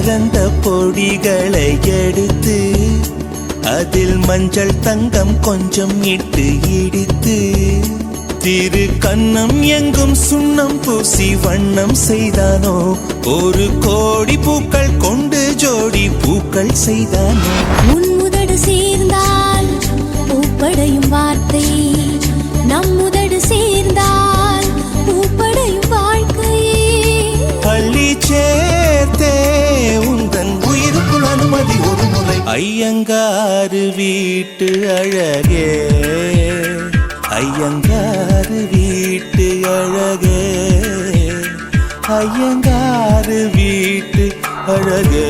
கலந்த பொடிகளை எடுத்து அதில் மஞ்சள் தங்கம் கொஞ்சம் இட்டு இடித்து திரு கண்ணம் எங்கும் சுண்ணம் பூசி வண்ணம் செய்தானோ ஒரு கோடி பூக்கள் கொண்டு ஜோடி பூக்கள் செய்தானோ உன் உதடு சேர்ந்தால் பூப்படையும் வார்த்தை நம் உதடு சேர்ந்தால் பூப்படையும் வாழ்க்கையே பள்ளி சேர்த்தே உந்தன் உயிருக்குள் அனுமதி ஒரு முறை ஐயங்காறு வீட்டு அழகே ஐயங்காறு வீட்டு அழகே ஐயங்காறு வீட்டு அழகே